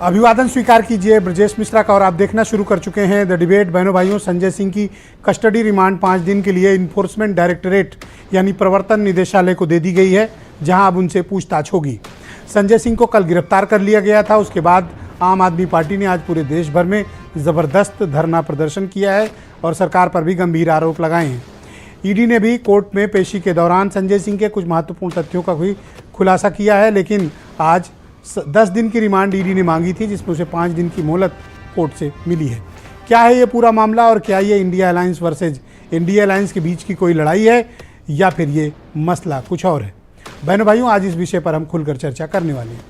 अभिवादन स्वीकार कीजिए ब्रजेश मिश्रा का। और आप देखना शुरू कर चुके हैं द डिबेट। बहनों भाइयों, संजय सिंह की कस्टडी रिमांड 5 दिन के लिए इन्फोर्समेंट डायरेक्टरेट यानी प्रवर्तन निदेशालय को दे दी गई है, जहां अब उनसे पूछताछ होगी। संजय सिंह को कल गिरफ्तार कर लिया गया था। उसके बाद आम आदमी पार्टी ने आज पूरे देश भर में ज़बरदस्त धरना प्रदर्शन किया है और सरकार पर भी गंभीर आरोप लगाए हैं। ईडी ने भी कोर्ट में पेशी के दौरान संजय सिंह के कुछ महत्वपूर्ण तथ्यों का भी खुलासा किया है, लेकिन आज 10 दिन की रिमांड ईडी ने मांगी थी, जिसमें उसे 5 दिन की मोहलत कोर्ट से मिली है। क्या है ये पूरा मामला और क्या ये India alliance versus India alliance के बीच की कोई लड़ाई है या फिर ये मसला कुछ और है? बहनों भाइयों, आज इस विषय पर हम खुलकर चर्चा करने वाले हैं।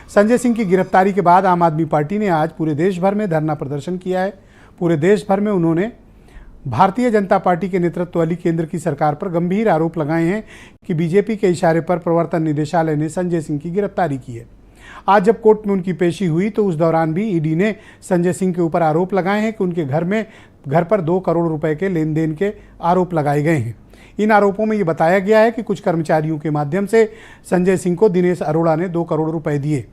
संजय सिंह की गिरफ्तारी के बाद आम आदमी पार्टी ने आज पूरे देश भर में धरना प्रदर्शन किया है। पूरे देश भर में उन्होंने भारतीय जनता पार्टी के नेतृत्व वाली केंद्र की सरकार पर गंभीर आरोप लगाए हैं कि बीजेपी के इशारे पर प्रवर्तन निदेशालय ने संजय सिंह की गिरफ्तारी की है। आज जब कोर्ट में उनकी पेशी हुई तो उस दौरान भी ईडी ने संजय सिंह के ऊपर आरोप लगाए हैं कि उनके घर पर 2 करोड़ रुपए के लेन देन के आरोप लगाए गए हैं। इन आरोपों में ये बताया गया है कि कुछ कर्मचारियों के माध्यम से संजय सिंह को दिनेश अरोड़ा ने 2 करोड़ रुपए दिए,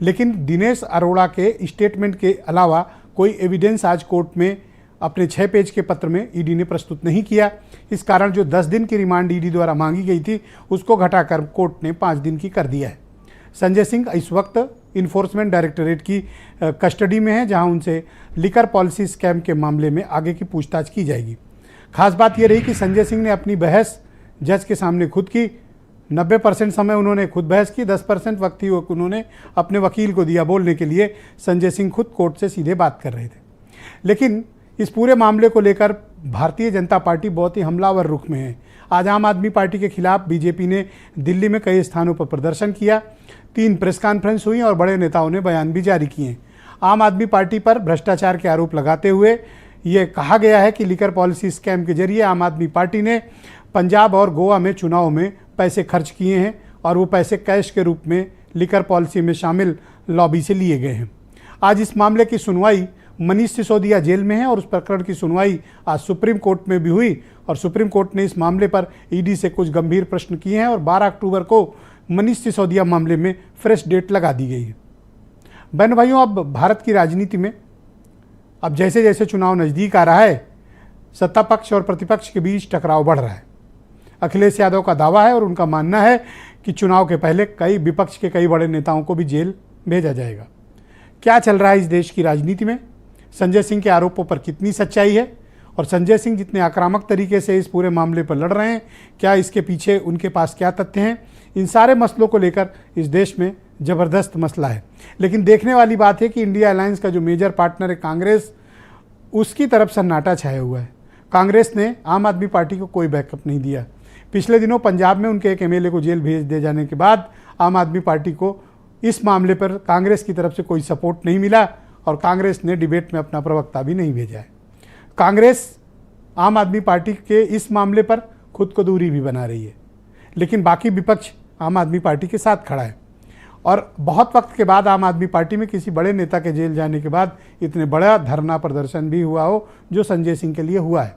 लेकिन दिनेश अरोड़ा के स्टेटमेंट के अलावा कोई एविडेंस आज कोर्ट में अपने 6 पेज के पत्र में ईडी ने प्रस्तुत नहीं किया। इस कारण जो 10 दिन की रिमांड ईडी द्वारा मांगी गई थी, उसको घटाकर कोर्ट ने 5 दिन की कर दिया है। संजय सिंह इस वक्त इन्फोर्समेंट डायरेक्टरेट की कस्टडी में है, जहां उनसे लिकर पॉलिसी स्कैम के मामले में आगे की पूछताछ की जाएगी। खास बात यह रही कि संजय सिंह ने अपनी बहस जज के सामने खुद की। 90% समय उन्होंने खुद बहस की, 10% वक्त ही उन्होंने अपने वकील को दिया बोलने के लिए। संजय सिंह खुद कोर्ट से सीधे बात कर रहे थे। लेकिन इस पूरे मामले को लेकर भारतीय जनता पार्टी बहुत ही हमलावर रुख में है। आज आम आदमी पार्टी के खिलाफ बीजेपी ने दिल्ली में कई स्थानों पर प्रदर्शन किया, 3 प्रेस कॉन्फ्रेंस हुई और बड़े नेताओं ने बयान भी जारी किए। आम आदमी पार्टी पर भ्रष्टाचार के आरोप लगाते हुए ये कहा गया है कि लिकर पॉलिसी स्कैम के जरिए आम आदमी पार्टी ने पंजाब और गोवा में चुनाव में पैसे खर्च किए हैं और वो पैसे कैश के रूप में लिकर पॉलिसी में शामिल लॉबी से लिए गए हैं। आज इस मामले की सुनवाई मनीष सिसोदिया जेल में है और उस प्रकरण की सुनवाई आज सुप्रीम कोर्ट में भी हुई और सुप्रीम कोर्ट ने इस मामले पर ईडी से कुछ गंभीर प्रश्न किए हैं और 12 अक्टूबर को मनीष सिसोदिया मामले में फ्रेश डेट लगा दी गई है। बहन भाइयों, अब भारत की राजनीति में अब जैसे जैसे चुनाव नज़दीक आ रहा है, सत्ता पक्ष और प्रतिपक्ष के बीच टकराव बढ़ रहा है। अखिलेश यादव का दावा है और उनका मानना है कि चुनाव के पहले विपक्ष के कई बड़े नेताओं को भी जेल भेजा जाएगा। क्या चल रहा है इस देश की राजनीति में? संजय सिंह के आरोपों पर कितनी सच्चाई है और संजय सिंह जितने आक्रामक तरीके से इस पूरे मामले पर लड़ रहे हैं, क्या इसके पीछे उनके पास क्या तथ्य हैं? इन सारे मसलों को लेकर इस देश में ज़बरदस्त मसला है। लेकिन देखने वाली बात है कि इंडिया अलायंस का जो मेजर पार्टनर है कांग्रेस, उसकी तरफ सन्नाटा छाया हुआ है। कांग्रेस ने आम आदमी पार्टी को कोई बैकअप नहीं दिया। पिछले दिनों पंजाब में उनके एक एमएलए को जेल भेज दिए जाने के बाद आम आदमी पार्टी को इस मामले पर कांग्रेस की तरफ से कोई सपोर्ट नहीं मिला और कांग्रेस ने डिबेट में अपना प्रवक्ता भी नहीं भेजा है। कांग्रेस आम आदमी पार्टी के इस मामले पर खुद को दूरी भी बना रही है, लेकिन बाकी विपक्ष आम आदमी पार्टी के साथ खड़ा है। और बहुत वक्त के बाद आम आदमी पार्टी में किसी बड़े नेता के जेल जाने के बाद इतने बड़ा धरना प्रदर्शन भी हुआ हो जो संजय सिंह के लिए हुआ है।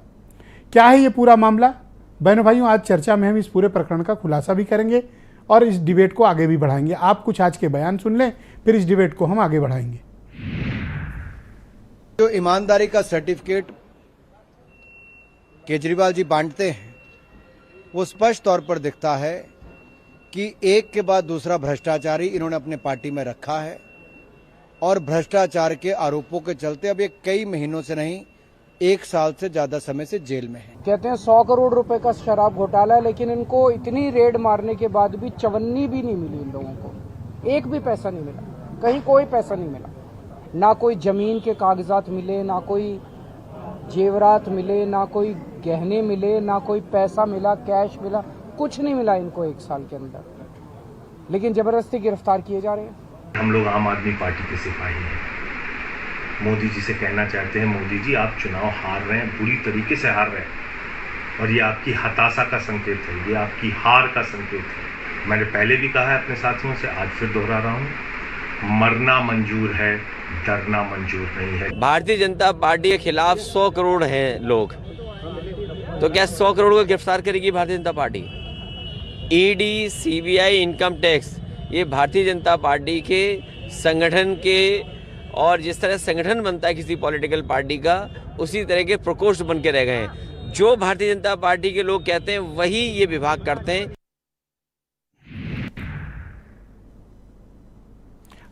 क्या है ये पूरा मामला? बहनों भाइयों, आज चर्चा में हम इस पूरे प्रकरण का खुलासा भी करेंगे और इस डिबेट को आगे भी बढ़ाएंगे। आप कुछ आज के बयान सुन लें, फिर इस डिबेट को हम आगे बढ़ाएंगे। जो ईमानदारी का सर्टिफिकेट केजरीवाल जी बांटते हैं, वो स्पष्ट तौर पर दिखता है कि एक के बाद दूसरा भ्रष्टाचारी इन्होंने अपने पार्टी में रखा है और भ्रष्टाचार के आरोपों के चलते अब ये कई महीनों से नहीं, 1 साल से ज्यादा समय से जेल में है। कहते हैं 100 करोड़ रुपए का शराब घोटाला है, लेकिन इनको इतनी रेड मारने के बाद भी चवन्नी भी नहीं मिली। इन लोगों को एक भी पैसा नहीं मिला, कहीं कोई पैसा नहीं मिला। ना कोई जमीन के कागजात मिले, ना कोई जेवरात मिले, ना कोई गहने मिले, ना कोई पैसा मिला, कैश मिला, कुछ नहीं मिला इनको 1 साल के अंदर, लेकिन जबरदस्ती गिरफ्तार किए जा रहे हैं। हम लोग आम आदमी पार्टी के सिपाही हैं। मोदी जी से कहना चाहते हैं, मोदी जी आप चुनाव हार रहे हैं, बुरी तरीके से हार रहे हैं और ये आपकी हताशा का संकेत है, ये आपकी हार का संकेत है। मैंने पहले भी कहा है अपने साथियों से, आज फिर दोहरा रहा हूँ, मरना मंजूर है, डरना मंजूर नहीं है। भारतीय जनता पार्टी के खिलाफ 100 करोड़ हैं लोग, तो क्या 100 करोड़ को गिरफ्तार करेगी Bharatiya Janata party? ED, CBI, income tax, ये भारतीय जनता पार्टी के संगठन के और जिस तरह संगठन बनता है किसी पॉलिटिकल पार्टी का, उसी तरह के प्रकोष्ठ बन के रह गए हैं। जो भारतीय जनता पार्टी के लोग कहते हैं वही ये विभाग करते हैं।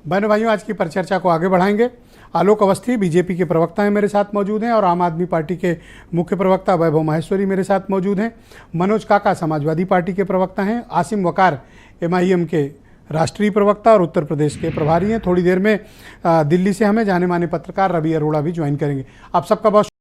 बहनों भाइयों, आज की परिचर्चा को आगे बढ़ाएंगे। आलोक अवस्थी बीजेपी के प्रवक्ता हैं, मेरे साथ मौजूद हैं, और आम आदमी पार्टी के मुख्य प्रवक्ता वैभव माहेश्वरी मेरे साथ मौजूद हैं। मनोज काका समाजवादी पार्टी के प्रवक्ता हैं। आसिम वकार MIM के राष्ट्रीय प्रवक्ता और उत्तर प्रदेश के प्रभारी हैं। थोड़ी देर में दिल्ली से हमें जाने माने पत्रकार रवि अरोड़ा भी ज्वाइन करेंगे। आप सबका बहुत